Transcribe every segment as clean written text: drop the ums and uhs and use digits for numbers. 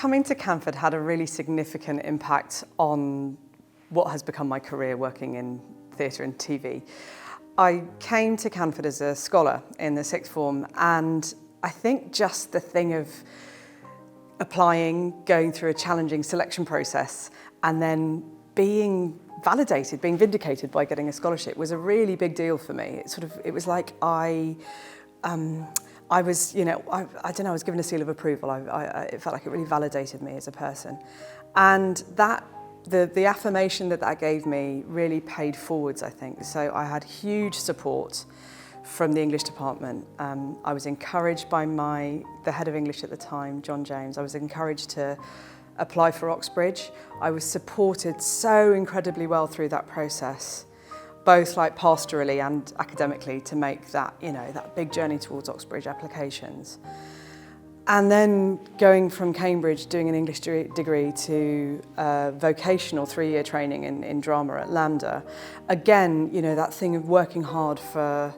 coming to Canford had a really significant impact on what has become my career working in theatre and TV. I came to Canford as a scholar in the sixth form, and I think just the thing of applying, going through a challenging selection process, and then being validated, being vindicated by getting a scholarship was a really big deal for me. It was like I was, I don't know, I was given a seal of approval. It felt like it really validated me as a person. And the affirmation that gave me really paid forwards, I think. So I had huge support from the English department. I was encouraged by the head of English at the time, John James. I was encouraged to apply for Oxbridge. I was supported so incredibly well through that process, both like pastorally and academically, to make that, that big journey towards Oxbridge applications. And then going from Cambridge, doing an English degree, to vocational 3-year training in drama at LAMDA. Again, that thing of working hard for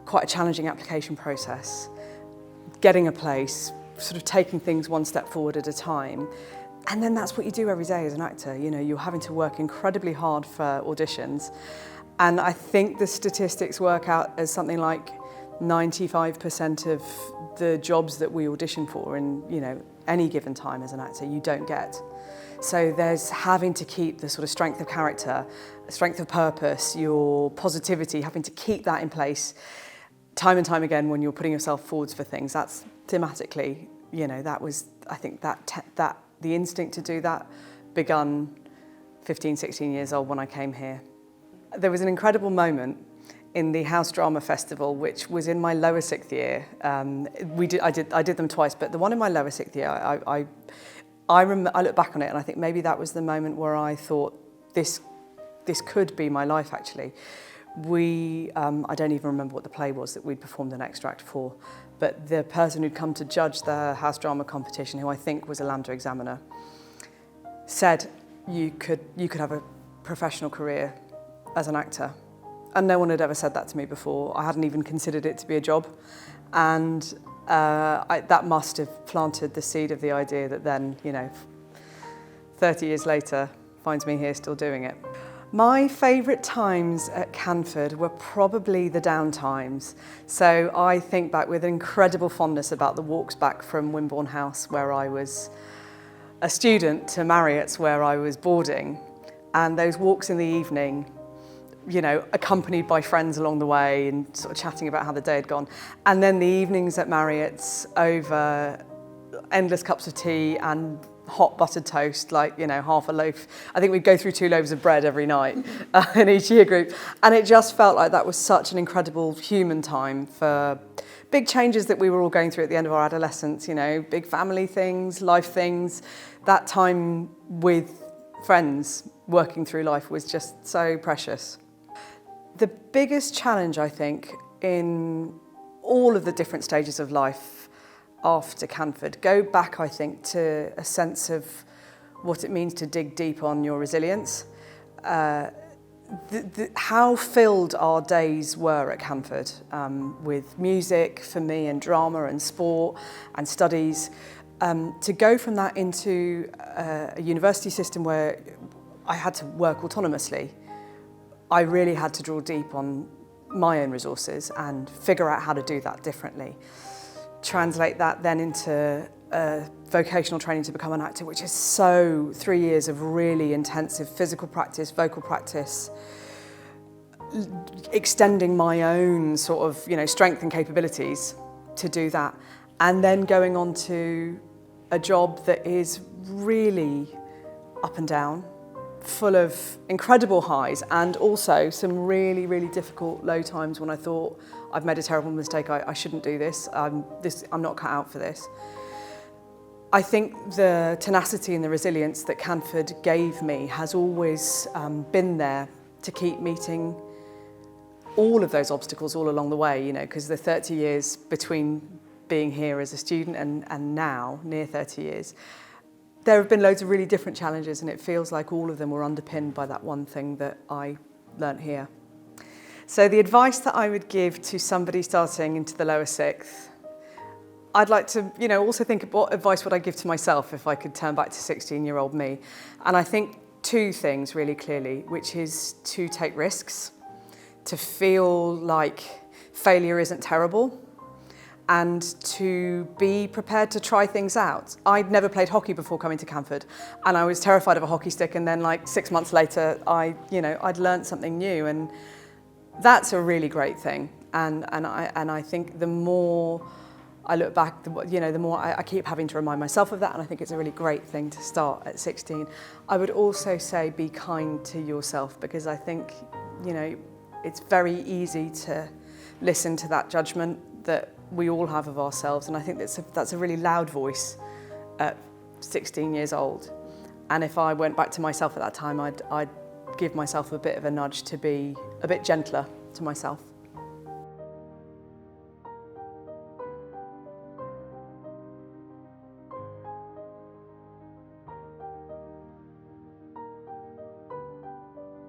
quite a challenging application process, getting a place, sort of taking things one step forward at a time. And then that's what you do every day as an actor. You're having to work incredibly hard for auditions. And I think the statistics work out as something like 95% of the jobs that we audition for in any given time as an actor, you don't get. So there's having to keep the sort of strength of character, strength of purpose, your positivity, having to keep that in place time and time again when you're putting yourself forwards for things. That's thematically, that was, I think that the instinct to do that begun 15, 16 years old when I came here. There was an incredible moment in the House Drama Festival, which was in my lower sixth year. I did them twice, but the one in my lower sixth year, I look back on it and I think maybe that was the moment where I thought this could be my life actually. I don't even remember what the play was that we'd performed an extract for, but the person who'd come to judge the House Drama competition, who I think was a LAMDA examiner, said you could have a professional career as an actor. And no one had ever said that to me before. I hadn't even considered it to be a job. And that must have planted the seed of the idea that then, 30 years later, finds me here still doing it. My favourite times at Canford were probably the down times. So I think back with incredible fondness about the walks back from Wimborne House, where I was a student, to Marriott's, where I was boarding. And those walks in the evening, accompanied by friends along the way and sort of chatting about how the day had gone. And then the evenings at Marriott's over endless cups of tea and hot buttered toast, half a loaf. I think we'd go through 2 loaves of bread every night in each year group. And it just felt like that was such an incredible human time for big changes that we were all going through at the end of our adolescence, big family things, life things. That time with friends working through life was just so precious. The biggest challenge, I think, in all of the different stages of life after Canford go back, I think, to a sense of what it means to dig deep on your resilience. How filled our days were at Canford with music for me and drama and sport and studies. To go from that into a university system where I had to work autonomously, I really had to draw deep on my own resources and figure out how to do that differently. Translate that then into vocational training to become an actor, which is 3 years of really intensive physical practice, vocal practice, extending my own sort of, strength and capabilities to do that. And then going on to a job that is really up and down, full of incredible highs and also some really, really difficult low times when I thought I've made a terrible mistake, I shouldn't do this, I'm not cut out for this. I think the tenacity and the resilience that Canford gave me has always been there to keep meeting all of those obstacles all along the way, because the 30 years between being here as a student and now, near 30 years, there have been loads of really different challenges, and it feels like all of them were underpinned by that one thing that I learnt here. So the advice that I would give to somebody starting into the lower sixth, I'd like to, also think of what advice would I give to myself if I could turn back to 16-year-old me. And I think two things really clearly, which is to take risks, to feel like failure isn't terrible, and to be prepared to try things out. I'd never played hockey before coming to Canford, and I was terrified of a hockey stick, and then like 6 months later, I'd learned something new, and that's a really great thing. And I think the more I look back, the more I keep having to remind myself of that, and I think it's a really great thing to start at 16. I would also say be kind to yourself, because I think, it's very easy to listen to that judgment that we all have of ourselves, and I think that's a really loud voice at 16 years old. And if I went back to myself at that time, I'd give myself a bit of a nudge to be a bit gentler to myself.